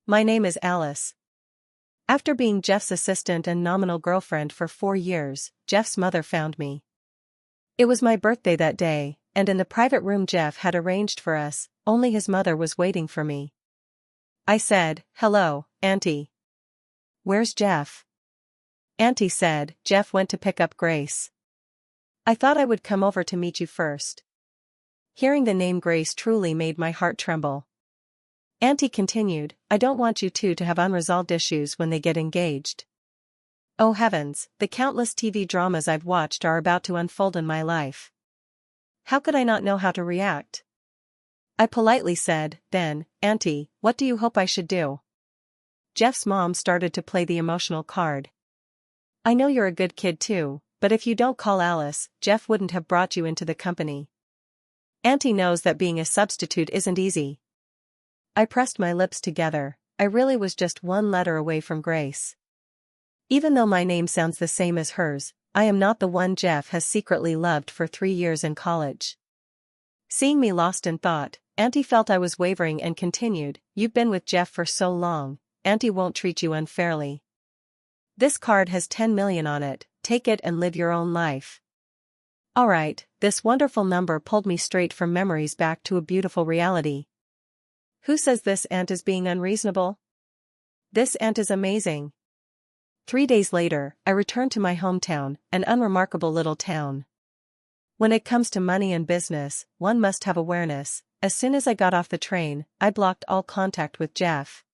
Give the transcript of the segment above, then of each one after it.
My name is Alice. After being Jeff's assistant and nominal girlfriend for 4 years, Jeff's mother found me. It was my birthday that day, and in the private room Jeff had arranged for us, only his mother was waiting for me. I said, "Hello, Auntie." "Where's Jeff?" Auntie said, "Jeff went to pick up Grace. I thought I would come over to meet you first." Hearing the name Grace truly made my heart tremble. Auntie continued, "I don't want you two to have unresolved issues when they get engaged. Oh heavens, the countless TV dramas I've watched are about to unfold in my life. How could I not know how to react?" I politely said, "Then, Auntie, what do you hope I should do?" Jeff's mom started to play the emotional card. "I know you're a good kid too, but if you don't call Alice, Jeff wouldn't have brought you into the company. Auntie knows that being a substitute isn't easy." I pressed my lips together. I really was just one letter away from Grace. Even though my name sounds the same as hers, I am not the one Jeff has secretly loved for 3 years in college. Seeing me lost in thought, Auntie felt I was wavering and continued, "You've been with Jeff for so long, Auntie won't treat you unfairly. This card has 10 million on it, take it and live your own life." Alright, this wonderful number pulled me straight from memories back to a beautiful reality. Who says this aunt is being unreasonable? This aunt is amazing. 3 days later, I returned to my hometown, an unremarkable little town. When it comes to money and business, one must have awareness. As soon as I got off the train, I blocked all contact with Jeff.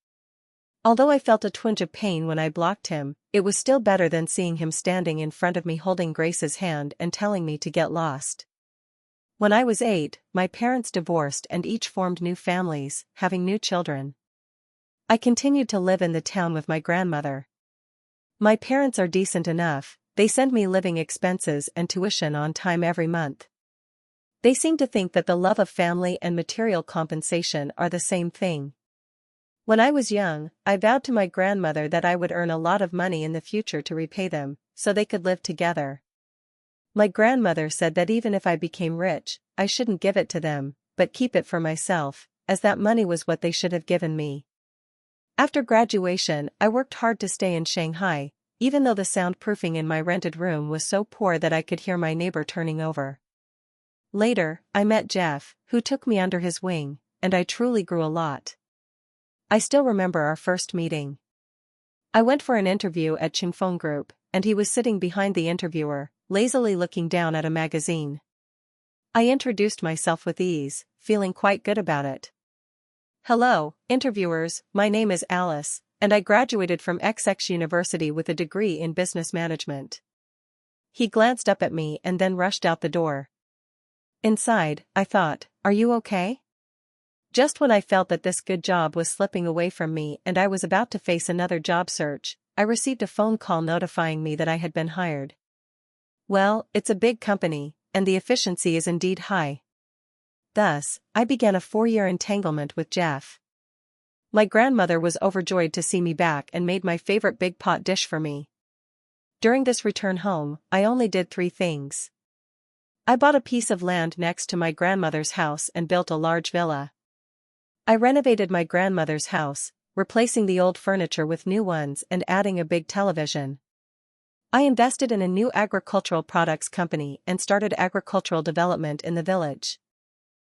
Although I felt a twinge of pain when I blocked him, it was still better than seeing him standing in front of me holding Grace's hand and telling me to get lost. When I was 8, my parents divorced and each formed new families, having new children. I continued to live in the town with my grandmother. My parents are decent enough, they send me living expenses and tuition on time every month. They seem to think that the love of family and material compensation are the same thing. When I was young, I vowed to my grandmother that I would earn a lot of money in the future to repay them, so they could live together. My grandmother said that even if I became rich, I shouldn't give it to them, but keep it for myself, as that money was what they should have given me. After graduation, I worked hard to stay in Shanghai, even though the soundproofing in my rented room was so poor that I could hear my neighbor turning over. Later, I met Jeff, who took me under his wing, and I truly grew a lot. I still remember our first meeting. I went for an interview at Chingfeng Group, and he was sitting behind the interviewer, lazily looking down at a magazine. I introduced myself with ease, feeling quite good about it. "Hello, interviewers, my name is Alice, and I graduated from XX University with a degree in business management." He glanced up at me and then rushed out the door. Inside, I thought, "Are you okay?" Just when I felt that this good job was slipping away from me and I was about to face another job search, I received a phone call notifying me that I had been hired. Well, it's a big company, and the efficiency is indeed high. Thus, I began a 4-year entanglement with Jeff. My grandmother was overjoyed to see me back and made my favorite big pot dish for me. During this return home, I only did 3 things. I bought a piece of land next to my grandmother's house and built a large villa. I renovated my grandmother's house, replacing the old furniture with new ones and adding a big television. I invested in a new agricultural products company and started agricultural development in the village.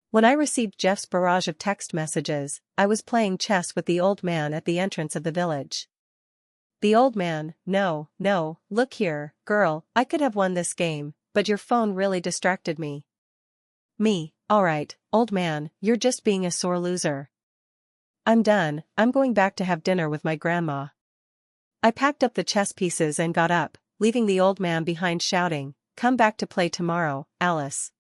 When I received Jeff's barrage of text messages, I was playing chess with the old man at the entrance of the village. The old man, no, look here, girl, I could have won this game, but your phone really distracted me. Me, alright, old man, you're just being a sore loser. I'm done, I'm going back to have dinner with my grandma. I packed up the chess pieces and got up, leaving the old man behind shouting, "Come back to play tomorrow, Alice."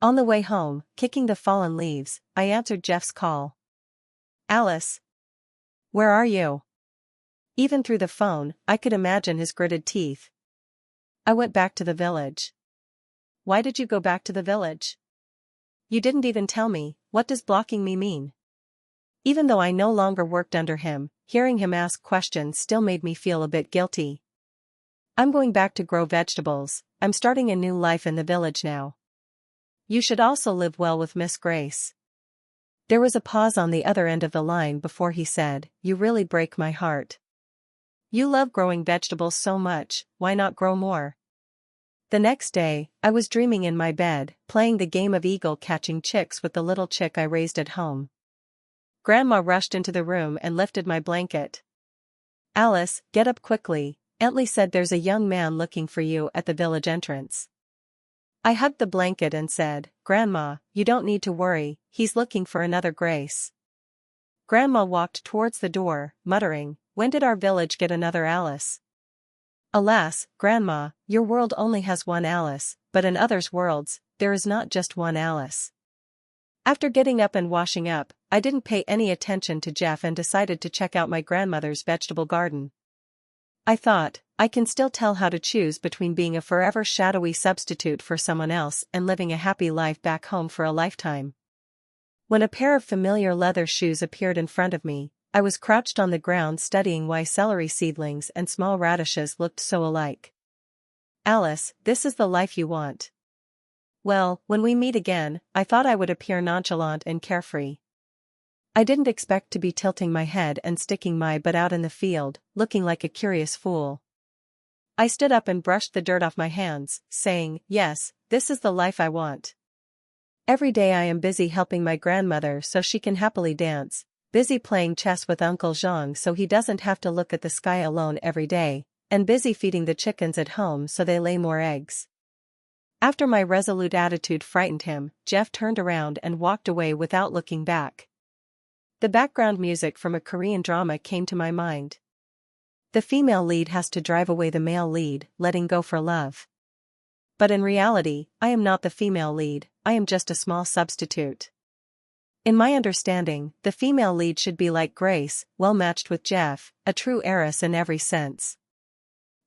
On the way home, kicking the fallen leaves, I answered Jeff's call. "Alice. Where are you?" Even through the phone, I could imagine his gritted teeth. "I went back to the village." "Why did you go back to the village? You didn't even tell me, what does blocking me mean?" Even though I no longer worked under him, hearing him ask questions still made me feel a bit guilty. "I'm going back to grow vegetables, I'm starting a new life in the village now. You should also live well with Miss Grace." There was a pause on the other end of the line before he said, "You really break my heart. You love growing vegetables so much, why not grow more?" The next day, I was dreaming in my bed, playing the game of eagle catching chicks with the little chick I raised at home. Grandma rushed into the room and lifted my blanket. "Alice, get up quickly," Aunt Lee said. "There's a young man looking for you at the village entrance." I hugged the blanket and said, "Grandma, you don't need to worry, he's looking for another Grace." Grandma walked towards the door, muttering, "When did our village get another Alice?" "Alas, Grandma, your world only has one Alice, but in others' worlds, there is not just one Alice." After getting up and washing up, I didn't pay any attention to Jeff and decided to check out my grandmother's vegetable garden. I thought, I can still tell how to choose between being a forever shadowy substitute for someone else and living a happy life back home for a lifetime. When a pair of familiar leather shoes appeared in front of me, I was crouched on the ground studying why celery seedlings and small radishes looked so alike. "Alice, this is the life you want." Well, when we meet again, I thought I would appear nonchalant and carefree. I didn't expect to be tilting my head and sticking my butt out in the field, looking like a curious fool. I stood up and brushed the dirt off my hands, saying, "Yes, this is the life I want." Every day I am busy helping my grandmother so she can happily dance, busy playing chess with Uncle Jean so he doesn't have to look at the sky alone every day, and busy feeding the chickens at home so they lay more eggs. After my resolute attitude frightened him, Jeff turned around and walked away without looking back. The background music from a Korean drama came to my mind. The female lead has to drive away the male lead, letting go for love. But in reality, I am not the female lead, I am just a small substitute. In my understanding, the female lead should be like Grace, well matched with Jeff, a true heiress in every sense.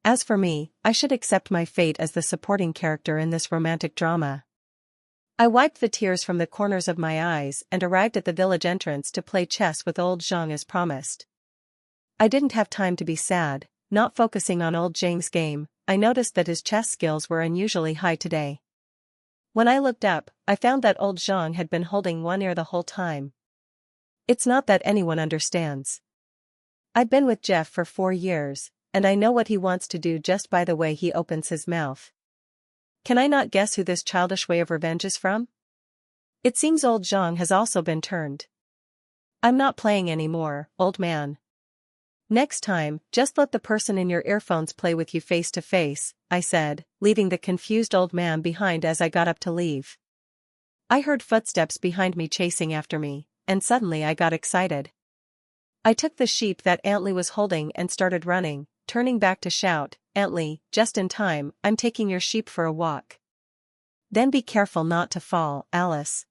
As for me, I should accept my fate as the supporting character in this romantic drama. I wiped the tears from the corners of my eyes and arrived at the village entrance to play chess with old Zhang as promised. I didn't have time to be sad. Not focusing on old Zhang's game, I noticed that his chess skills were unusually high today. When I looked up, I found that old Zhang had been holding one ear the whole time. It's not that anyone understands. I've been with Jeff for 4 years, and I know what he wants to do just by the way he opens his mouth. Can I not guess who this childish way of revenge is from? It seems old Zhang has also been turned. I'm not playing anymore, old man. Next time, just let the person in your earphones play with you face to face, I said, leaving the confused old man behind as I got up to leave. I heard footsteps behind me chasing after me, and suddenly I got excited. I took the sheep that Aunt Lee was holding and started running, turning back to shout, "Aunt Lee, just in time, I'm taking your sheep for a walk. Then be careful not to fall, Alice."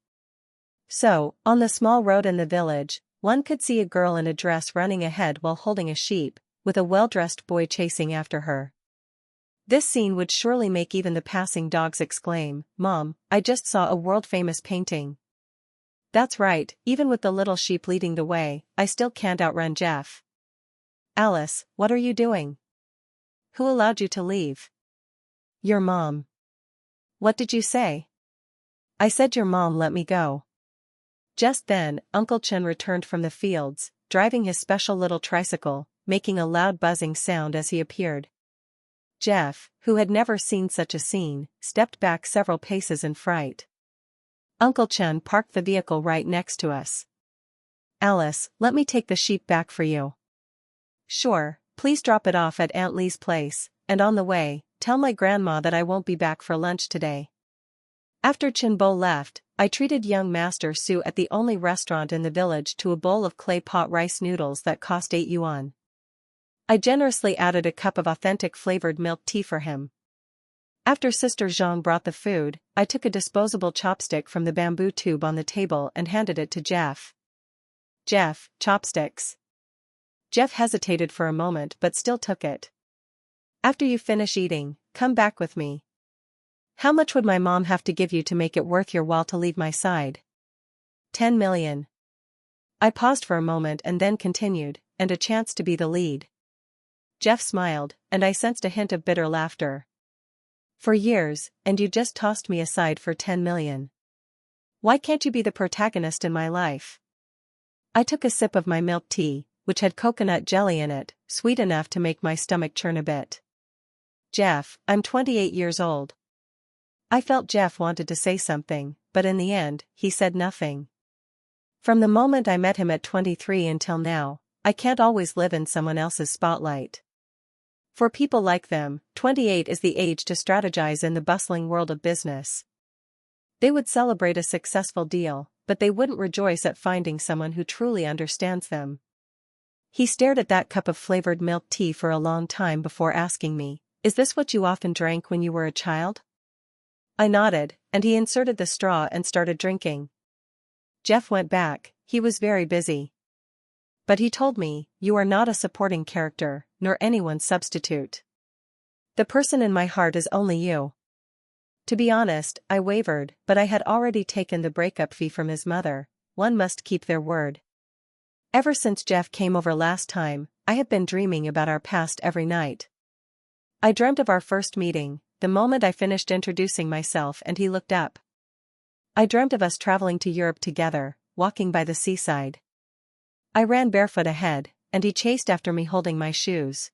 So, on the small road in the village, one could see a girl in a dress running ahead while holding a sheep, with a well-dressed boy chasing after her. This scene would surely make even the passing dogs exclaim, "Mom, I just saw a world-famous painting." That's right, even with the little sheep leading the way, I still can't outrun Jeff. "Alice, what are you doing? Who allowed you to leave?" "Your mom." "What did you say?" "I said your mom let me go." Just then, Uncle Chen returned from the fields, driving his special little tricycle, making a loud buzzing sound as he appeared. Jeff, who had never seen such a scene, stepped back several paces in fright. Uncle Chen parked the vehicle right next to us. "Alice, let me take the sheep back for you." "Sure, please drop it off at Aunt Lee's place, and on the way, tell my grandma that I won't be back for lunch today." After Chinbo left, I treated young Master Su at the only restaurant in the village to a bowl of clay pot rice noodles that cost 8 yuan. I generously added a cup of authentic flavored milk tea for him. After Sister Zhang brought the food, I took a disposable chopstick from the bamboo tube on the table and handed it to Jeff. "Jeff, chopsticks." Jeff hesitated for a moment but still took it. "After you finish eating, come back with me." "How much would my mom have to give you to make it worth your while to leave my side?" 10 million. I paused for a moment and then continued, "and a chance to be the lead." Jeff smiled, and I sensed a hint of bitter laughter. "For years, and you just tossed me aside for 10 million. Why can't you be the protagonist in my life?" I took a sip of my milk tea, which had coconut jelly in it, sweet enough to make my stomach churn a bit. Jeff, I'm 28 years old. I felt Jeff wanted to say something, but in the end, he said nothing. From the moment I met him at 23 until now, I can't always live in someone else's spotlight. For people like them, 28 is the age to strategize in the bustling world of business. They would celebrate a successful deal, but they wouldn't rejoice at finding someone who truly understands them. He stared at that cup of flavored milk tea for a long time before asking me, "Is this what you often drank when you were a child?" I nodded, and he inserted the straw and started drinking. Jeff went back, he was very busy. But he told me, "You are not a supporting character, nor anyone's substitute. The person in my heart is only you." To be honest, I wavered, but I had already taken the breakup fee from his mother. One must keep their word. Ever since Jeff came over last time, I have been dreaming about our past every night. I dreamt of our first meeting, the moment I finished introducing myself and he looked up. I dreamt of us traveling to Europe together, walking by the seaside. I ran barefoot ahead, and he chased after me holding my shoes.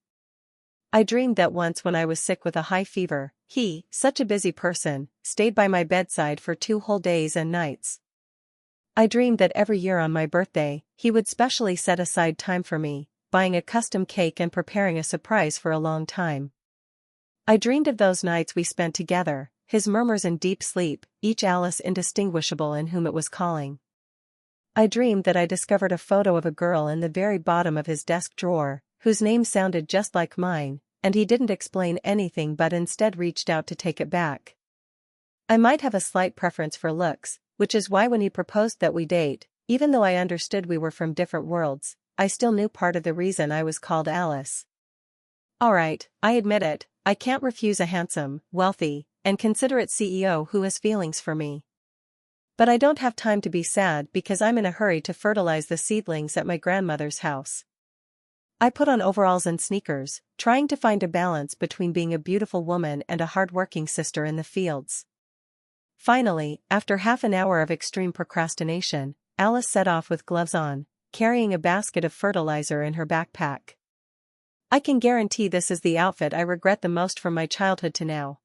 I dreamed that once when I was sick with a high fever, he, such a busy person, stayed by my bedside for 2 whole days and nights. I dreamed that every year on my birthday, he would specially set aside time for me, buying a custom cake and preparing a surprise for a long time. I dreamed of those nights we spent together, his murmurs in deep sleep, each Alice indistinguishable in whom it was calling. I dreamed that I discovered a photo of a girl in the very bottom of his desk drawer, whose name sounded just like mine, and he didn't explain anything but instead reached out to take it back. I might have a slight preference for looks, which is why when he proposed that we date, even though I understood we were from different worlds, I still knew part of the reason I was called Alice. Alright, I admit it, I can't refuse a handsome, wealthy, and considerate CEO who has feelings for me. But I don't have time to be sad because I'm in a hurry to fertilize the seedlings at my grandmother's house. I put on overalls and sneakers, trying to find a balance between being a beautiful woman and a hard-working sister in the fields. Finally, after half an hour of extreme procrastination, Alice set off with gloves on, carrying a basket of fertilizer in her backpack. I can guarantee this is the outfit I regret the most from my childhood to now.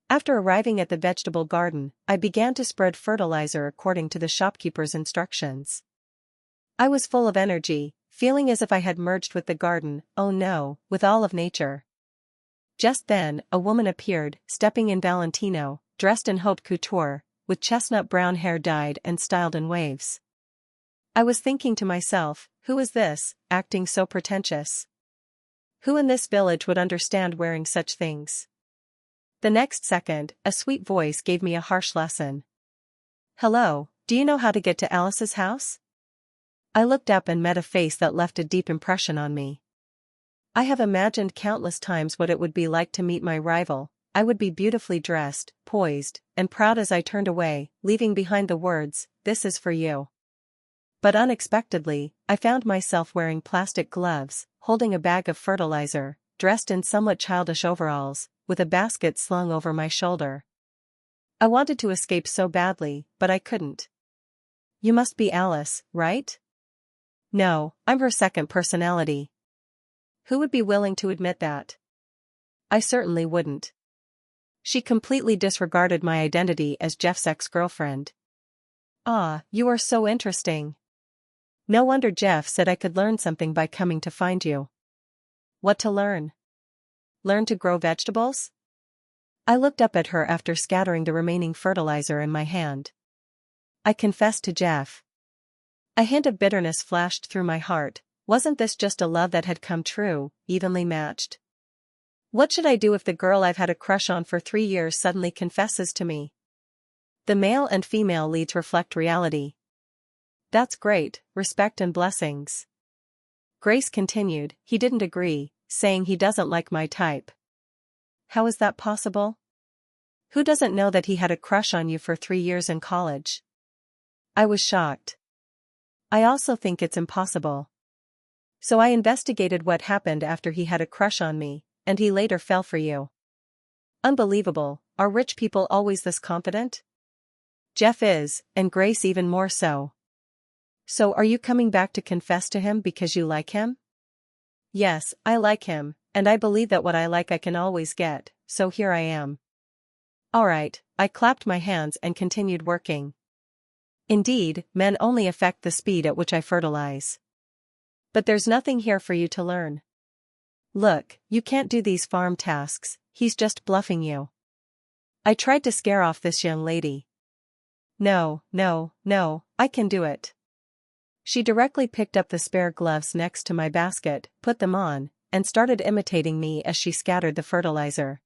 After arriving at the vegetable garden, I began to spread fertilizer according to the shopkeeper's instructions. I was full of energy, feeling as if I had merged with the garden, oh no, with all of nature. Just then, a woman appeared, stepping in Valentino, dressed in haute couture, with chestnut brown hair dyed and styled in waves. I was thinking to myself, who is this, acting so pretentious? Who in this village would understand wearing such things? The next second, a sweet voice gave me a harsh lesson. "Hello, do you know how to get to Alice's house?" I looked up and met a face that left a deep impression on me. I have imagined countless times what it would be like to meet my rival. I would be beautifully dressed, poised, and proud as I turned away, leaving behind the words, "This is for you." But unexpectedly, I found myself wearing plastic gloves, holding a bag of fertilizer, dressed in somewhat childish overalls, with a basket slung over my shoulder. I wanted to escape so badly, but I couldn't. "You must be Alice, right?" "No, I'm her second personality." Who would be willing to admit that? I certainly wouldn't. She completely disregarded my identity as Jeff's ex-girlfriend. "Ah, you are so interesting." No wonder Jeff said I could learn something by coming to find you. What to learn? Learn to grow vegetables? I looked up at her after scattering the remaining fertilizer in my hand. I confessed to Jeff. A hint of bitterness flashed through my heart. Wasn't this just a love that had come true, evenly matched? What should I do if the girl I've had a crush on for 3 years suddenly confesses to me? The male and female leads reflect reality. That's great, respect and blessings. Grace continued, he didn't agree, saying he doesn't like my type. How is that possible? Who doesn't know that he had a crush on you for 3 years in college? I was shocked. I also think it's impossible. So I investigated what happened after he had a crush on me, and he later fell for you. Unbelievable, are rich people always this confident? Jeff is, and Grace even more so. So are you coming back to confess to him because you like him? Yes, I like him, and I believe that what I like I can always get, so here I am. Alright, I clapped my hands and continued working. Indeed, men only affect the speed at which I fertilize. But there's nothing here for you to learn. Look, you can't do these farm tasks, he's just bluffing you. I tried to scare off this young lady. No, no, no, I can do it. She directly picked up the spare gloves next to my basket, put them on, and started imitating me as she scattered the fertilizer.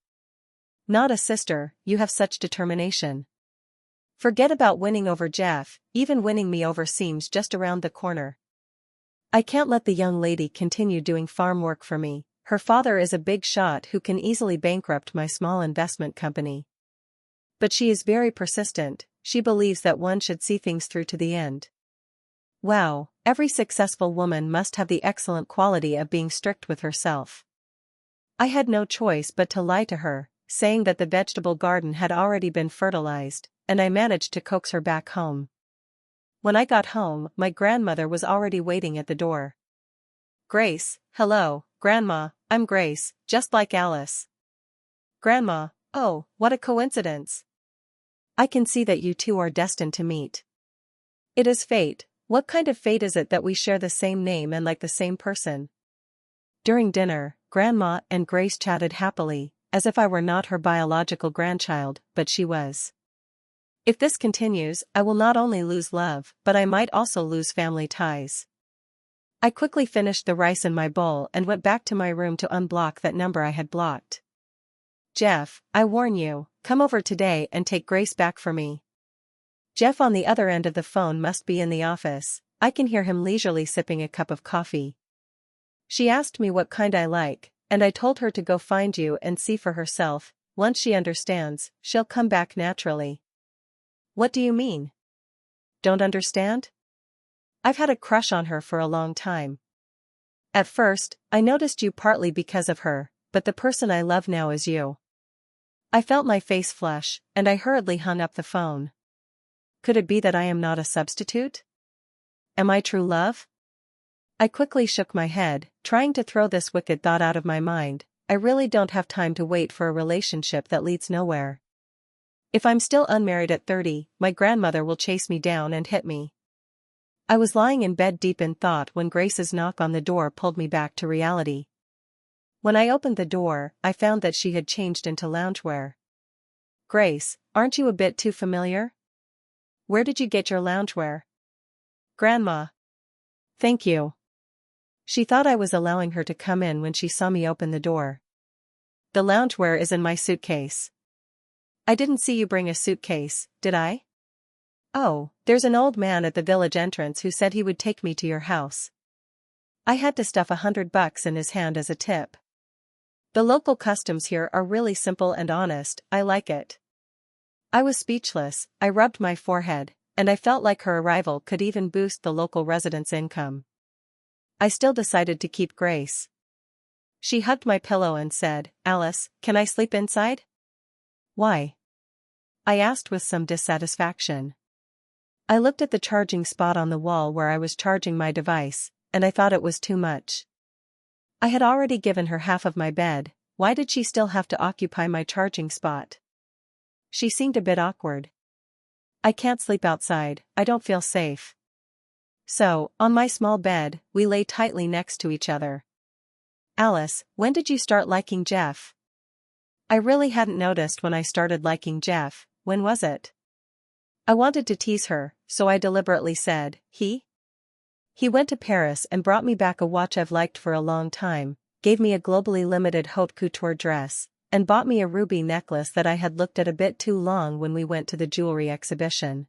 Not a sister, you have such determination. Forget about winning over Jeff, even winning me over seems just around the corner. I can't let the young lady continue doing farm work for me. Her father is a big shot who can easily bankrupt my small investment company. But she is very persistent, she believes that one should see things through to the end. Wow, every successful woman must have the excellent quality of being strict with herself. I had no choice but to lie to her, saying that the vegetable garden had already been fertilized, and I managed to coax her back home. When I got home, my grandmother was already waiting at the door. Grace, hello, Grandma, I'm Grace, just like Alice. Grandma, oh, what a coincidence. I can see that you two are destined to meet. It is fate. What kind of fate is it that we share the same name and like the same person? During dinner, Grandma and Grace chatted happily, as if I were not her biological grandchild, but she was. If this continues, I will not only lose love, but I might also lose family ties. I quickly finished the rice in my bowl and went back to my room to unblock that number I had blocked. Jeff, I warn you, come over today and take Grace back for me. Jeff on the other end of the phone must be in the office. I can hear him leisurely sipping a cup of coffee. She asked me what kind I like, and I told her to go find you and see for herself. Once she understands, she'll come back naturally. What do you mean? Don't understand? I've had a crush on her for a long time. At first, I noticed you partly because of her, but the person I love now is you. I felt my face flush, and I hurriedly hung up the phone. Could it be that I am not a substitute? Am I true love? I quickly shook my head, trying to throw this wicked thought out of my mind. I really don't have time to wait for a relationship that leads nowhere. If I'm still unmarried at 30, my grandmother will chase me down and hit me. I was lying in bed deep in thought when Grace's knock on the door pulled me back to reality. When I opened the door, I found that she had changed into loungewear. Grace, aren't you a bit too familiar? Where did you get your loungewear? Grandma. Thank you. She thought I was allowing her to come in when she saw me open the door. The loungewear is in my suitcase. I didn't see you bring a suitcase, did I? Oh, there's an old man at the village entrance who said he would take me to your house. I had to stuff $100 in his hand as a tip. The local customs here are really simple and honest, I like it. I was speechless, I rubbed my forehead, and I felt like her arrival could even boost the local residents' income. I still decided to keep Grace. She hugged my pillow and said, Alice, can I sleep inside? Why? I asked with some dissatisfaction. I looked at the charging spot on the wall where I was charging my device, and I thought it was too much. I had already given her half of my bed, why did she still have to occupy my charging spot? She seemed a bit awkward. I can't sleep outside, I don't feel safe. So, on my small bed, we lay tightly next to each other. Alice, when did you start liking Jeff? I really hadn't noticed when I started liking Jeff, when was it? I wanted to tease her, so I deliberately said, He went to Paris and brought me back a watch I've liked for a long time, gave me a globally limited haute couture dress, and bought me a ruby necklace that I had looked at a bit too long when we went to the jewelry exhibition.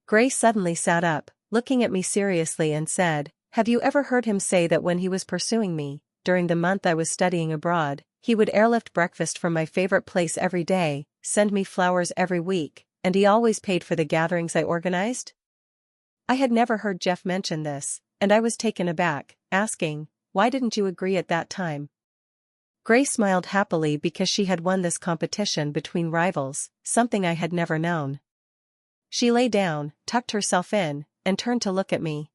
Grace suddenly sat up, looking at me seriously and said, Have you ever heard him say that when he was pursuing me, during the month I was studying abroad, he would airlift breakfast from my favorite place every day, send me flowers every week, and he always paid for the gatherings I organized? I had never heard Jeff mention this, and I was taken aback, asking, Why didn't you agree at that time? Grace smiled happily because she had won this competition between rivals, something I had never known. She lay down, tucked herself in, and turned to look at me.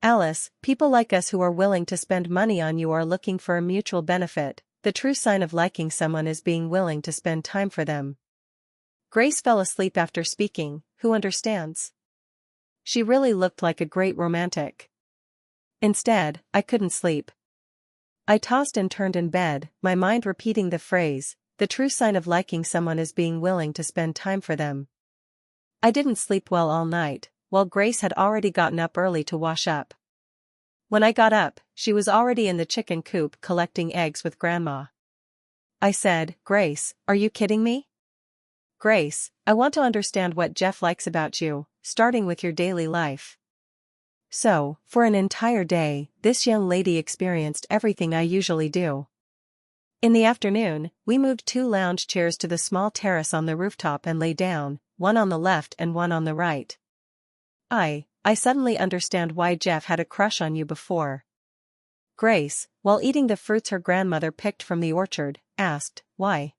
Alice, people like us who are willing to spend money on you are looking for a mutual benefit. The true sign of liking someone is being willing to spend time for them. Grace fell asleep after speaking. Who understands? She really looked like a great romantic. Instead, I couldn't sleep. I tossed and turned in bed, my mind repeating the phrase, the true sign of liking someone is being willing to spend time for them. I didn't sleep well all night, while Grace had already gotten up early to wash up. When I got up, she was already in the chicken coop collecting eggs with Grandma. I said, Grace, are you kidding me? Grace, I want to understand what Jeff likes about you, starting with your daily life. So, for an entire day, this young lady experienced everything I usually do. In the afternoon, we moved 2 lounge chairs to the small terrace on the rooftop and lay down, one on the left and one on the right. I suddenly understand why Jeff had a crush on you before. Grace, while eating the fruits her grandmother picked from the orchard, asked, why?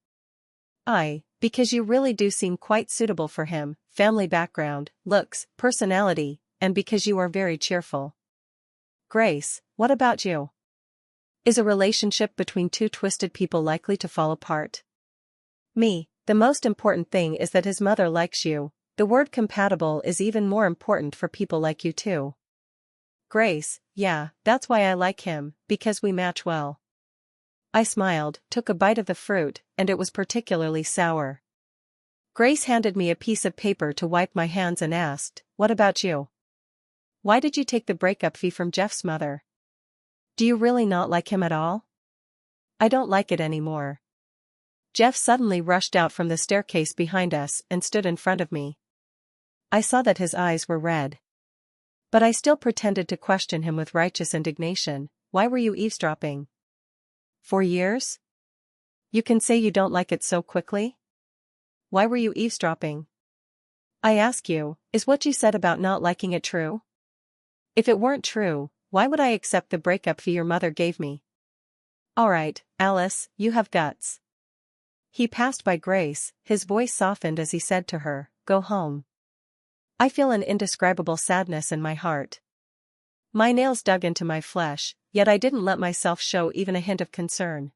Because you really do seem quite suitable for him, family background, looks, personality, and because you are very cheerful. Grace, what about you? Is a relationship between 2 twisted people likely to fall apart? Me, the most important thing is that his mother likes you. The word compatible is even more important for people like you too. Grace, yeah, that's why I like him, because we match well. I smiled, took a bite of the fruit, and it was particularly sour. Grace handed me a piece of paper to wipe my hands and asked, what about you? Why did you take the breakup fee from Jeff's mother? Do you really not like him at all? I don't like it anymore. Jeff suddenly rushed out from the staircase behind us and stood in front of me. I saw that his eyes were red. But I still pretended to question him with righteous indignation. Why were you eavesdropping? 4 years? You can say you don't like it so quickly? Why were you eavesdropping? I ask you, is what you said about not liking it true? If it weren't true, why would I accept the breakup fee your mother gave me? All right, Alice, you have guts. He passed by Grace, his voice softened as he said to her, go home. I feel an indescribable sadness in my heart. My nails dug into my flesh, yet I didn't let myself show even a hint of concern.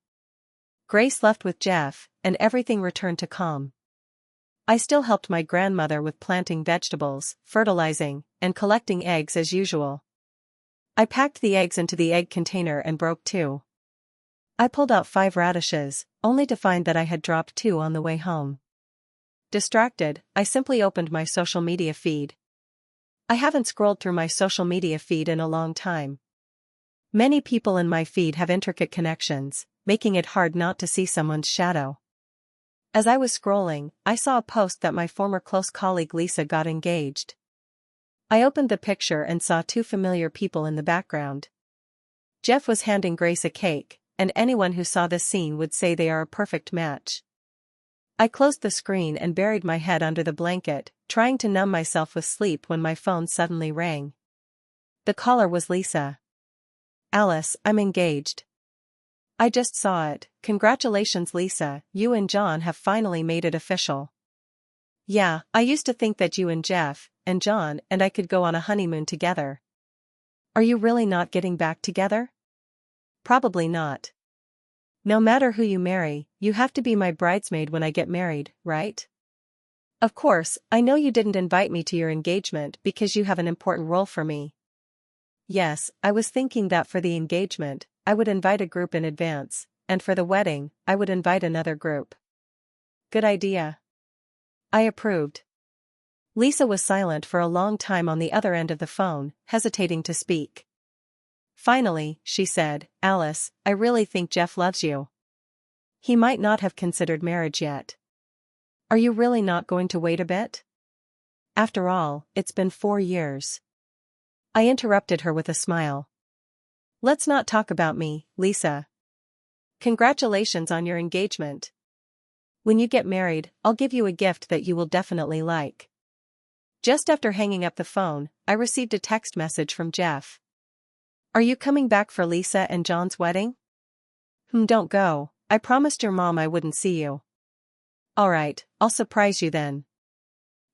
Grace left with Jeff, and everything returned to calm. I still helped my grandmother with planting vegetables, fertilizing, and collecting eggs as usual. I packed the eggs into the egg container and broke 2. I pulled out 5 radishes, only to find that I had dropped 2 on the way home. Distracted, I simply opened my social media feed. I haven't scrolled through my social media feed in a long time. Many people in my feed have intricate connections, making it hard not to see someone's shadow. As I was scrolling, I saw a post that my former close colleague Lisa got engaged. I opened the picture and saw 2 familiar people in the background. Jeff was handing Grace a cake, and anyone who saw this scene would say they are a perfect match. I closed the screen and buried my head under the blanket, trying to numb myself with sleep when my phone suddenly rang. The caller was Lisa. Alice, I'm engaged. I just saw it. Congratulations, Lisa, you and John have finally made it official. Yeah, I used to think that you and Jeff, and John, and I could go on a honeymoon together. Are you really not getting back together? Probably not. No matter who you marry, you have to be my bridesmaid when I get married, right? Of course, I know you didn't invite me to your engagement because you have an important role for me. Yes, I was thinking that for the engagement, I would invite a group in advance, and for the wedding, I would invite another group. Good idea. I approved. Lisa was silent for a long time on the other end of the phone, hesitating to speak. Finally, she said, Alice, I really think Jeff loves you. He might not have considered marriage yet. Are you really not going to wait a bit? After all, it's been 4 years. I interrupted her with a smile. Let's not talk about me, Lisa. Congratulations on your engagement. When you get married, I'll give you a gift that you will definitely like. Just after hanging up the phone, I received a text message from Jeff. Are you coming back for Lisa and John's wedding? Don't go. I promised your mom I wouldn't see you. Alright, I'll surprise you then.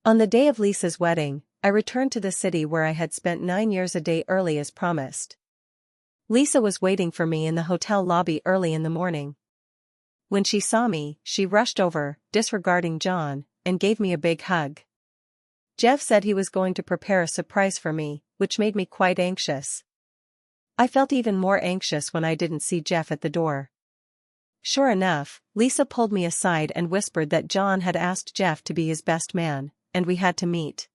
On the day of Lisa's wedding, I returned to the city where I had spent 9 years a day early as promised. Lisa was waiting for me in the hotel lobby early in the morning. When she saw me, she rushed over, disregarding John, and gave me a big hug. Jeff said he was going to prepare a surprise for me, which made me quite anxious. I felt even more anxious when I didn't see Jeff at the door. Sure enough, Lisa pulled me aside and whispered that John had asked Jeff to be his best man, and we had to meet.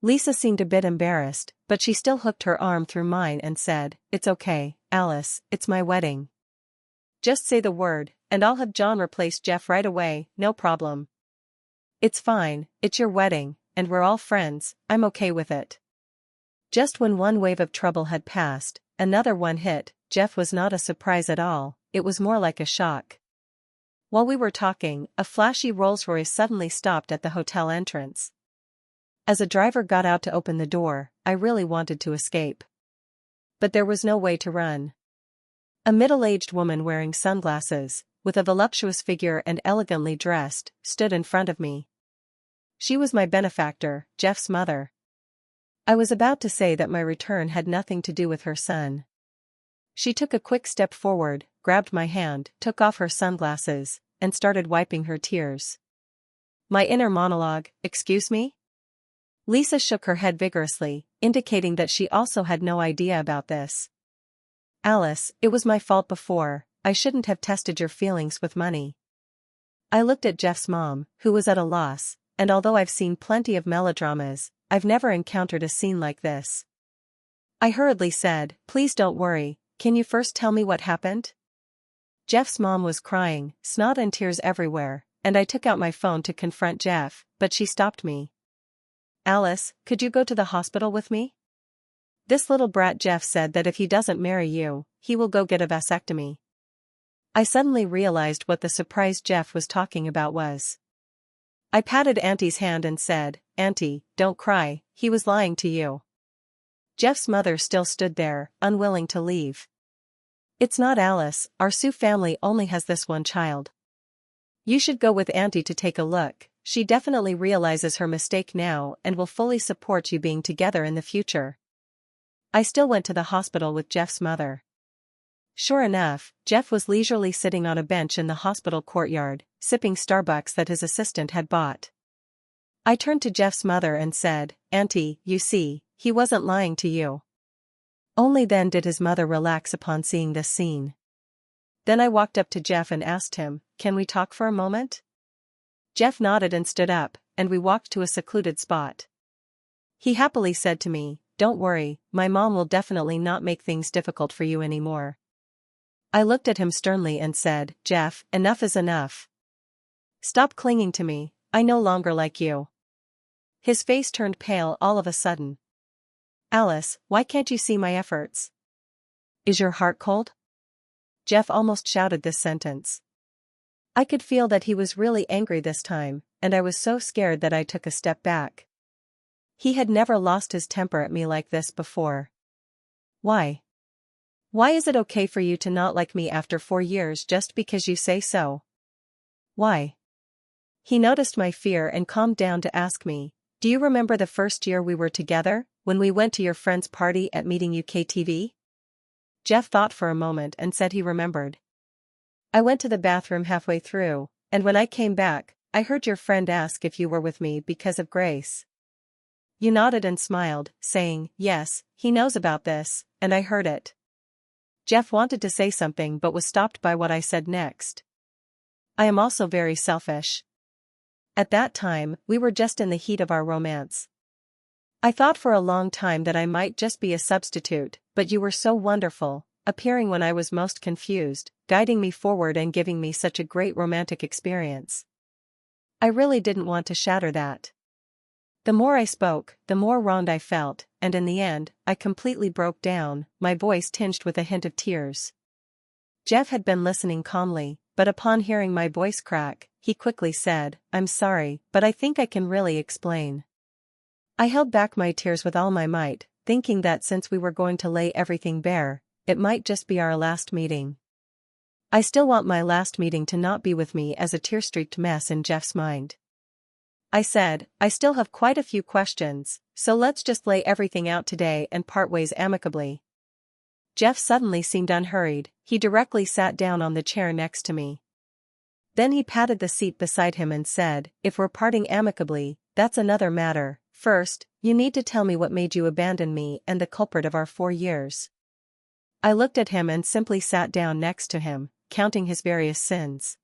Lisa seemed a bit embarrassed, but she still hooked her arm through mine and said, "It's okay, Alice, it's my wedding. Just say the word, and I'll have John replace Jeff right away, no problem. It's fine, it's your wedding, and we're all friends, I'm okay with it." Just when one wave of trouble had passed, another one hit. Jeff was not a surprise at all, it was more like a shock. While we were talking, a flashy Rolls-Royce suddenly stopped at the hotel entrance. As a driver got out to open the door, I really wanted to escape. But there was no way to run. A middle-aged woman wearing sunglasses, with a voluptuous figure and elegantly dressed, stood in front of me. She was my benefactor, Jeff's mother. I was about to say that my return had nothing to do with her son. She took a quick step forward, grabbed my hand, took off her sunglasses, and started wiping her tears. My inner monologue, "Excuse me?" Lisa shook her head vigorously, indicating that she also had no idea about this. "Alice, it was my fault before, I shouldn't have tested your feelings with money." I looked at Jeff's mom, who was at a loss, and although I've seen plenty of melodramas, I've never encountered a scene like this. I hurriedly said, "Please don't worry, can you first tell me what happened?" Jeff's mom was crying, snot and tears everywhere, and I took out my phone to confront Jeff, but she stopped me. "Alice, could you go to the hospital with me? This little brat Jeff said that if he doesn't marry you, he will go get a vasectomy." I suddenly realized what the surprise Jeff was talking about was. I patted Auntie's hand and said, "Auntie, don't cry, he was lying to you." Jeff's mother still stood there, unwilling to leave. "It's not Alice, our Sue family only has this one child. You should go with Auntie to take a look, she definitely realizes her mistake now and will fully support you being together in the future." I still went to the hospital with Jeff's mother. Sure enough, Jeff was leisurely sitting on a bench in the hospital courtyard, sipping Starbucks that his assistant had bought. I turned to Jeff's mother and said, "Auntie, you see, he wasn't lying to you." Only then did his mother relax upon seeing this scene. Then I walked up to Jeff and asked him, "Can we talk for a moment?" Jeff nodded and stood up, and we walked to a secluded spot. He happily said to me, "Don't worry, my mom will definitely not make things difficult for you anymore." I looked at him sternly and said, "Jeff, enough is enough. Stop clinging to me, I no longer like you." His face turned pale all of a sudden. "Alice, why can't you see my efforts? Is your heart cold?" Jeff almost shouted this sentence. I could feel that he was really angry this time, and I was so scared that I took a step back. He had never lost his temper at me like this before. "Why? Why is it okay for you to not like me after 4 years just because you say so? Why?" He noticed my fear and calmed down to ask me, "Do you remember the first year we were together, when we went to your friend's party at Meeting UK TV?" Jeff thought for a moment and said he remembered. "I went to the bathroom halfway through, and when I came back, I heard your friend ask if you were with me because of Grace. You nodded and smiled, saying, 'Yes, he knows about this,' and I heard it." Jeff wanted to say something but was stopped by what I said next. I am also very selfish. At that time, we were just in the heat of our romance. I thought for a long time that I might just be a substitute, but you were so wonderful, appearing when I was most confused, guiding me forward and giving me such a great romantic experience. I really didn't want to shatter that. The more I spoke, the more wronged I felt, and in the end, I completely broke down, my voice tinged with a hint of tears. Jeff had been listening calmly, but upon hearing my voice crack, he quickly said, "I'm sorry, but I think I can really explain." I held back my tears with all my might, thinking that since we were going to lay everything bare, it might just be our last meeting. I still want my last meeting to not be with me as a tear-streaked mess in Jeff's mind. I said, I still have quite a few questions, so let's just lay everything out today and part ways amicably. Jeff suddenly seemed unhurried. He directly sat down on the chair next to me. Then he patted the seat beside him and said, if we're parting amicably, that's another matter. First, you need to tell me what made you abandon me and the culprit of our 4 years. I looked at him and simply sat down next to him, counting his various sins.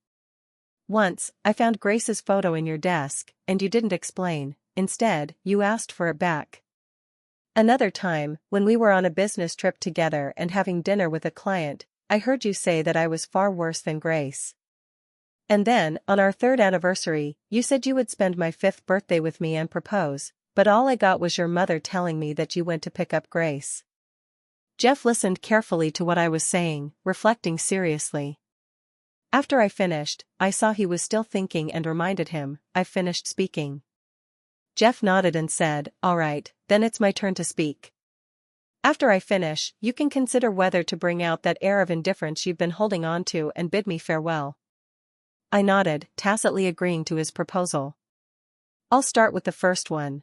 Once, I found Grace's photo in your desk, and you didn't explain. Instead, you asked for it back. Another time, when we were on a business trip together and having dinner with a client, I heard you say that I was far worse than Grace. And then, on our 3rd anniversary, you said you would spend my 5th birthday with me and propose, but all I got was your mother telling me that you went to pick up Grace. Jeff listened carefully to what I was saying, reflecting seriously. After I finished, I saw he was still thinking and reminded him, I've finished speaking. Jeff nodded and said, all right, then it's my turn to speak. After I finish, you can consider whether to bring out that air of indifference you've been holding on to and bid me farewell. I nodded, tacitly agreeing to his proposal. I'll start with the first one.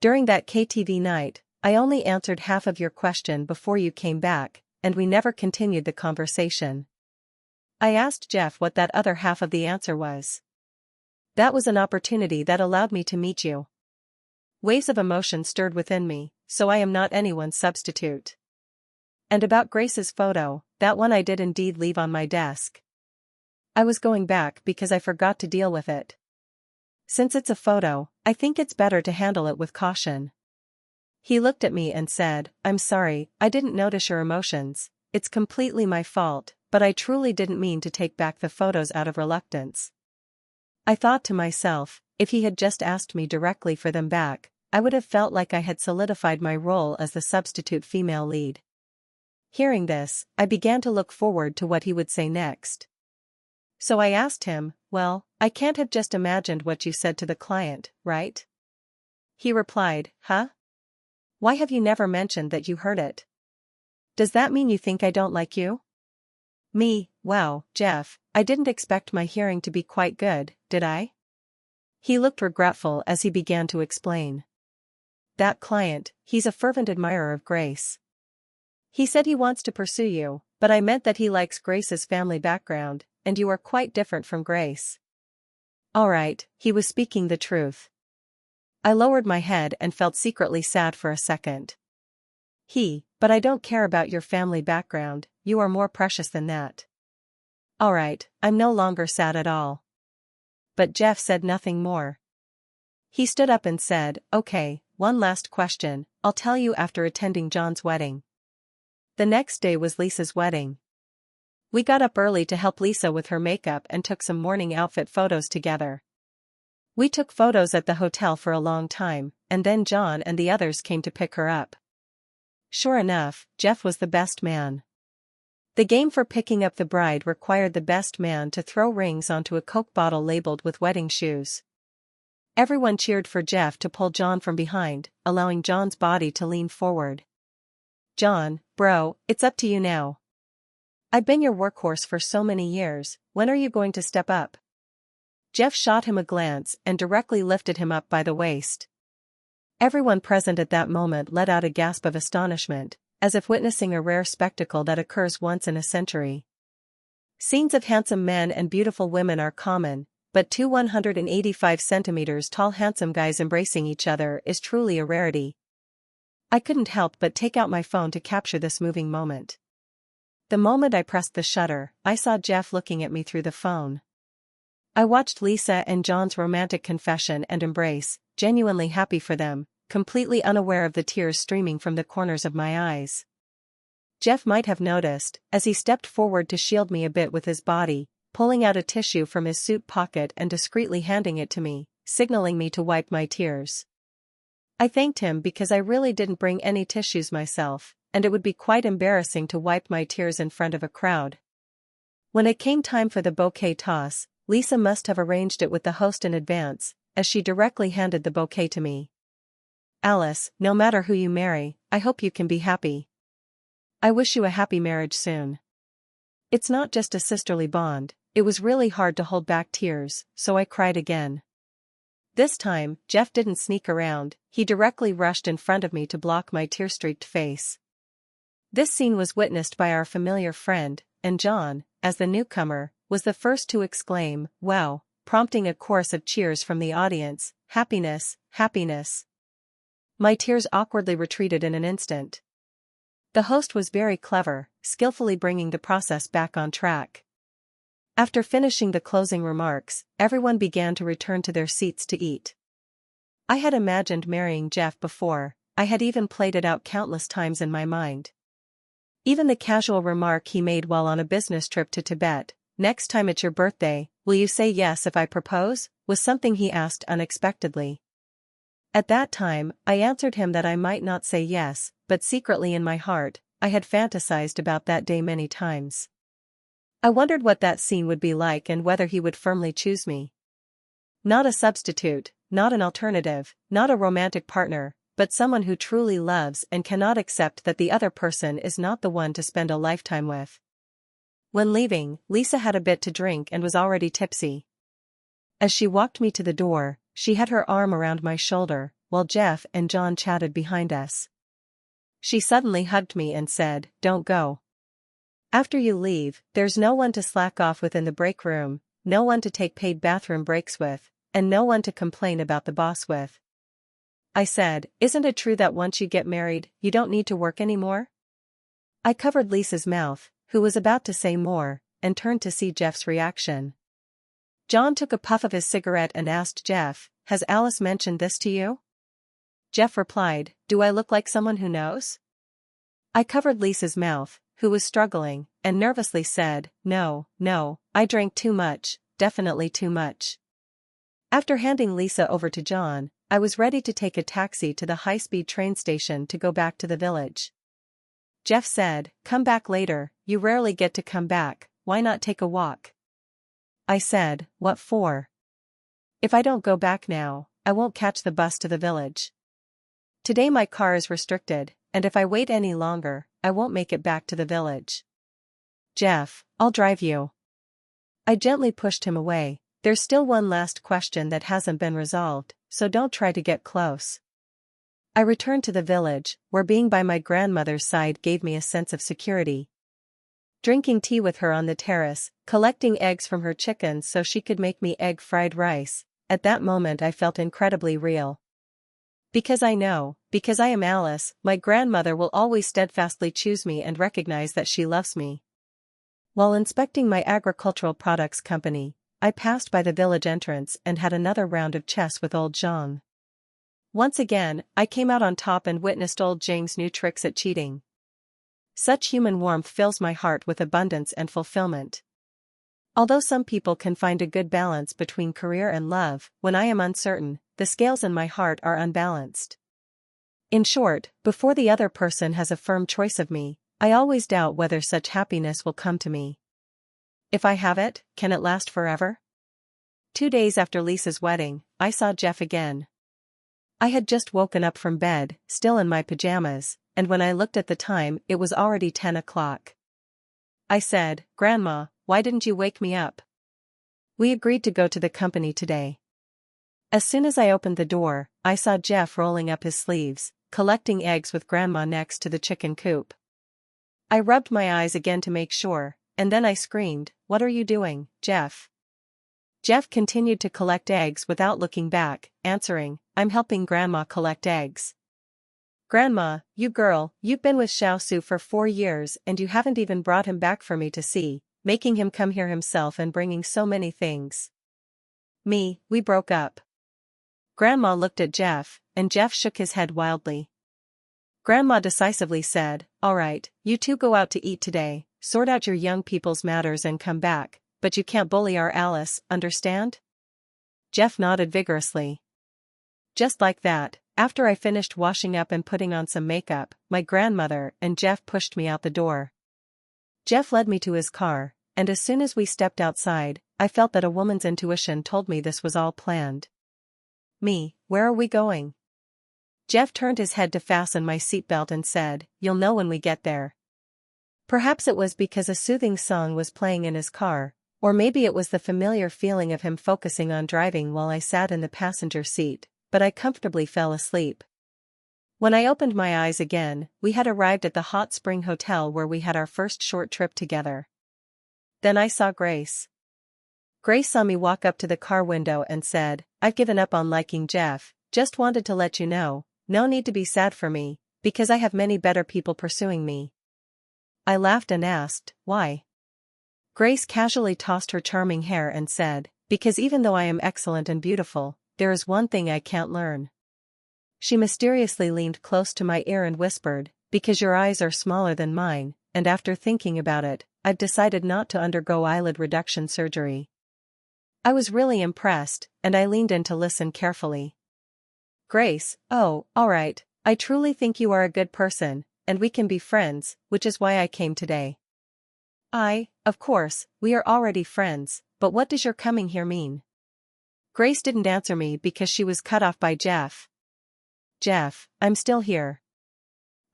During that KTV night, I only answered half of your question before you came back, and we never continued the conversation. I asked Jeff what that other half of the answer was. That was an opportunity that allowed me to meet you. Waves of emotion stirred within me, so I am not anyone's substitute. And about Grace's photo, that one I did indeed leave on my desk. I was going back because I forgot to deal with it. Since it's a photo, I think it's better to handle it with caution. He looked at me and said, I'm sorry, I didn't notice your emotions. It's completely my fault, but I truly didn't mean to take back the photos out of reluctance. I thought to myself, if he had just asked me directly for them back, I would have felt like I had solidified my role as the substitute female lead. Hearing this, I began to look forward to what he would say next. So I asked him, well, I can't have just imagined what you said to the client, right? He replied, huh? Why have you never mentioned that you heard it? Does that mean you think I don't like you? Me, wow, Jeff, I didn't expect my hearing to be quite good, did I? He looked regretful as he began to explain. That client, he's a fervent admirer of Grace. He said he wants to pursue you, but I meant that he likes Grace's family background, and you are quite different from Grace. All right, he was speaking the truth. I lowered my head and felt secretly sad for a second. But I don't care about your family background, you are more precious than that. All right, I'm no longer sad at all. But Jeff said nothing more. He stood up and said, okay, one last question, I'll tell you after attending John's wedding. The next day was Lisa's wedding. We got up early to help Lisa with her makeup and took some morning outfit photos together. We took photos at the hotel for a long time, and then John and the others came to pick her up. Sure enough, Jeff was the best man. The game for picking up the bride required the best man to throw rings onto a Coke bottle labeled with wedding shoes. Everyone cheered for Jeff to pull John from behind, allowing John's body to lean forward. John, bro, it's up to you now. I've been your workhorse for so many years, when are you going to step up? Jeff shot him a glance and directly lifted him up by the waist. Everyone present at that moment let out a gasp of astonishment, as if witnessing a rare spectacle that occurs once in a century. Scenes of handsome men and beautiful women are common, but two 185 centimeters tall handsome guys embracing each other is truly a rarity. I couldn't help but take out my phone to capture this moving moment. The moment I pressed the shutter, I saw Jeff looking at me through the phone. I watched Lisa and John's romantic confession and embrace, genuinely happy for them, completely unaware of the tears streaming from the corners of my eyes. Jeff might have noticed, as he stepped forward to shield me a bit with his body, pulling out a tissue from his suit pocket and discreetly handing it to me, signaling me to wipe my tears. I thanked him because I really didn't bring any tissues myself, and it would be quite embarrassing to wipe my tears in front of a crowd. When it came time for the bouquet toss, Lisa must have arranged it with the host in advance, as she directly handed the bouquet to me. Alice, no matter who you marry, I hope you can be happy. I wish you a happy marriage soon. It's not just a sisterly bond, it was really hard to hold back tears, so I cried again. This time, Jeff didn't sneak around, he directly rushed in front of me to block my tear-streaked face. This scene was witnessed by our familiar friend, and John, as the newcomer, was the first to exclaim, "Wow," prompting a chorus of cheers from the audience. "Happiness, happiness." My tears awkwardly retreated in an instant. The host was very clever, skillfully bringing the process back on track. After finishing the closing remarks, everyone began to return to their seats to eat. I had imagined marrying Jeff before, I had even played it out countless times in my mind. Even the casual remark he made while on a business trip to Tibet, "Next time it's your birthday, will you say yes if I propose?" was something he asked unexpectedly. At that time, I answered him that I might not say yes, but secretly in my heart, I had fantasized about that day many times. I wondered what that scene would be like and whether he would firmly choose me. Not a substitute, not an alternative, not a romantic partner, but someone who truly loves and cannot accept that the other person is not the one to spend a lifetime with. When leaving, Lisa had a bit to drink and was already tipsy. As she walked me to the door, she had her arm around my shoulder, while Jeff and John chatted behind us. She suddenly hugged me and said, "Don't go. After you leave, there's no one to slack off with in the break room, no one to take paid bathroom breaks with, and no one to complain about the boss with." I said, "Isn't it true that once you get married, you don't need to work anymore?" I covered Lisa's mouth, who was about to say more, and turned to see Jeff's reaction. John took a puff of his cigarette and asked Jeff, "Has Alice mentioned this to you?" Jeff replied, "Do I look like someone who knows?" I covered Lisa's mouth, who was struggling, and nervously said, No, I drank too much, definitely too much." After handing Lisa over to John, I was ready to take a taxi to the high-speed train station to go back to the village. Jeff said, "Come back later, you rarely get to come back, why not take a walk?" I said, "What for? If I don't go back now, I won't catch the bus to the village. Today my car is restricted, and if I wait any longer, I won't make it back to the village." "Jeff, I'll drive you." I gently pushed him away. "There's still one last question that hasn't been resolved, so don't try to get close." I returned to the village, where being by my grandmother's side gave me a sense of security. Drinking tea with her on the terrace, collecting eggs from her chickens so she could make me egg-fried rice, at that moment I felt incredibly real. Because I am Alice, my grandmother will always steadfastly choose me and recognize that she loves me. While inspecting my agricultural products company, I passed by the village entrance and had another round of chess with old Zhang. Once again, I came out on top and witnessed old Zhang's new tricks at cheating. Such human warmth fills my heart with abundance and fulfillment. Although some people can find a good balance between career and love, when I am uncertain, the scales in my heart are unbalanced. In short, before the other person has a firm choice of me, I always doubt whether such happiness will come to me. If I have it, can it last forever? 2 days after Lisa's wedding, I saw Jeff again. I had just woken up from bed, still in my pajamas, and when I looked at the time it was already 10 o'clock. I said, "Grandma, why didn't you wake me up? We agreed to go to the company today." As soon as I opened the door, I saw Jeff rolling up his sleeves, collecting eggs with Grandma next to the chicken coop. I rubbed my eyes again to make sure, and then I screamed, "What are you doing, Jeff?" Jeff continued to collect eggs without looking back, answering, "I'm helping Grandma collect eggs." "Grandma, you girl, you've been with Xiao Su for 4 years and you haven't even brought him back for me to see, making him come here himself and bringing so many things." We broke up." Grandma looked at Jeff, and Jeff shook his head wildly. Grandma decisively said, "All right, you two go out to eat today, sort out your young people's matters and come back, but you can't bully our Alice, understand?" Jeff nodded vigorously. Just like that, after I finished washing up and putting on some makeup, my grandmother and Jeff pushed me out the door. Jeff led me to his car, and as soon as we stepped outside, I felt that a woman's intuition told me this was all planned. "Where are we going?" Jeff turned his head to fasten my seatbelt and said, "You'll know when we get there." Perhaps it was because a soothing song was playing in his car, Or maybe it was the familiar feeling of him focusing on driving while I sat in the passenger seat, but I comfortably fell asleep. When I opened my eyes again, we had arrived at the hot spring hotel where we had our first short trip together. Then I saw Grace. Grace saw me walk up to the car window and said, "I've given up on liking Jeff, just wanted to let you know, no need to be sad for me, because I have many better people pursuing me." I laughed and asked, "Why?" Grace casually tossed her charming hair and said, "Because even though I am excellent and beautiful, there is one thing I can't learn." She mysteriously leaned close to my ear and whispered, "Because your eyes are smaller than mine, and after thinking about it, I've decided not to undergo eyelid reduction surgery." I was really impressed, and I leaned in to listen carefully. "Grace, oh, alright, I truly think you are a good person, and we can be friends, which is why I came today." Of course, we are already friends, but what does your coming here mean?" Grace didn't answer me because she was cut off by Jeff. "Jeff, I'm still here.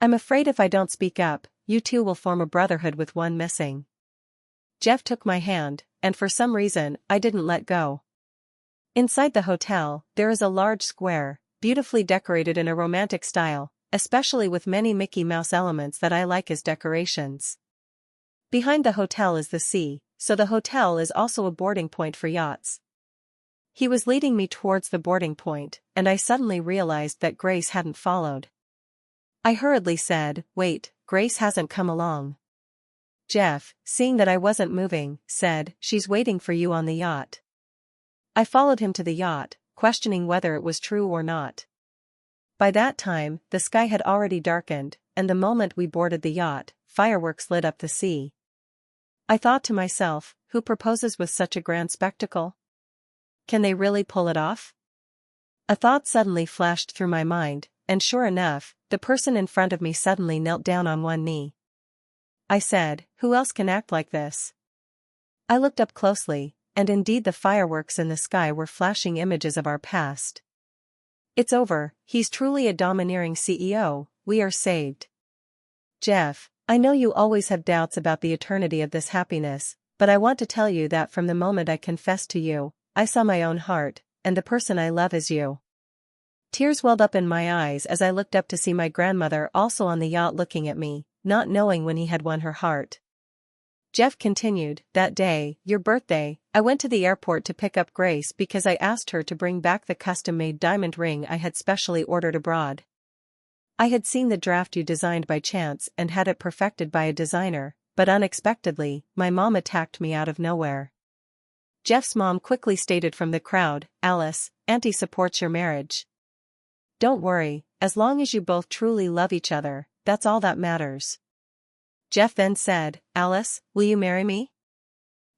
I'm afraid if I don't speak up, you two will form a brotherhood with one missing." Jeff took my hand, and for some reason, I didn't let go. Inside the hotel, there is a large square, beautifully decorated in a romantic style, especially with many Mickey Mouse elements that I like as decorations. Behind the hotel is the sea, so the hotel is also a boarding point for yachts. He was leading me towards the boarding point, and I suddenly realized that Grace hadn't followed. I hurriedly said, "Wait, Grace hasn't come along." Jeff, seeing that I wasn't moving, said, "She's waiting for you on the yacht." I followed him to the yacht, questioning whether it was true or not. By that time, the sky had already darkened, and the moment we boarded the yacht, fireworks lit up the sea. I thought to myself, who proposes with such a grand spectacle? Can they really pull it off? A thought suddenly flashed through my mind, and sure enough, the person in front of me suddenly knelt down on one knee. I said, "Who else can act like this?" I looked up closely, and indeed the fireworks in the sky were flashing images of our past. "It's over, he's truly a domineering CEO, we are saved." Jeff, I know you always have doubts about the eternity of this happiness, but I want to tell you that from the moment I confessed to you, I saw my own heart, and the person I love is you. Tears welled up in my eyes as I looked up to see my grandmother also on the yacht looking at me, not knowing when he had won her heart. Jeff continued, "That day, your birthday, I went to the airport to pick up Grace because I asked her to bring back the custom-made diamond ring I had specially ordered abroad. I had seen the draft you designed by chance and had it perfected by a designer, but unexpectedly, my mom attacked me out of nowhere." Jeff's mom quickly stated from the crowd, "Alice, Auntie supports your marriage. Don't worry, as long as you both truly love each other, that's all that matters." Jeff then said, "Alice, will you marry me?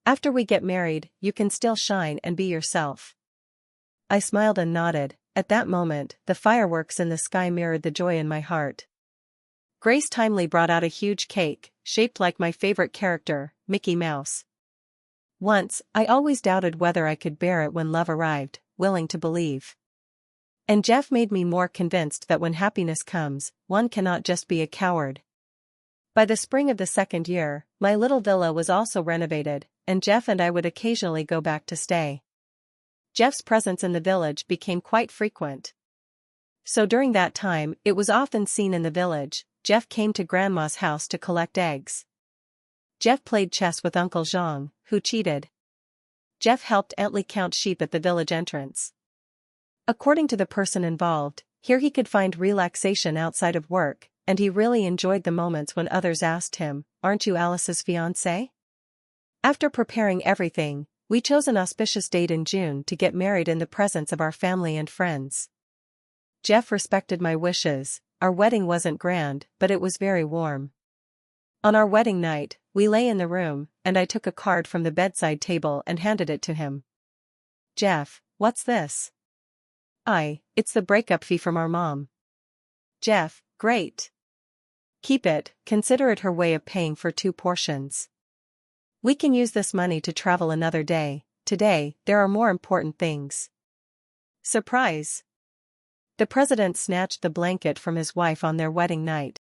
After we get married, you can still shine and be yourself." I smiled and nodded. At that moment, the fireworks in the sky mirrored the joy in my heart. Grace timely brought out a huge cake, shaped like my favorite character, Mickey Mouse. Once, I always doubted whether I could bear it when love arrived, willing to believe. And Jeff made me more convinced that when happiness comes, one cannot just be a coward. By the spring of the second year, my little villa was also renovated, and Jeff and I would occasionally go back to stay. Jeff's presence in the village became quite frequent. So during that time, it was often seen in the village, Jeff came to Grandma's house to collect eggs. Jeff played chess with Uncle Jean, who cheated. Jeff helped Aunt Lee count sheep at the village entrance. According to the person involved, here he could find relaxation outside of work, and he really enjoyed the moments when others asked him, "Aren't you Alice's fiancé?" After preparing everything, we chose an auspicious date in June to get married in the presence of our family and friends. Jeff respected my wishes. Our wedding wasn't grand, but it was very warm. On our wedding night, we lay in the room, and I took a card from the bedside table and handed it to him. "Jeff, what's this?" It's the breakup fee from our mom." Jeff, "Great. Keep it, consider it her way of paying for 2 portions. We can use this money to travel another day. Today, there are more important things." Surprise! The president snatched the blanket from his wife on their wedding night.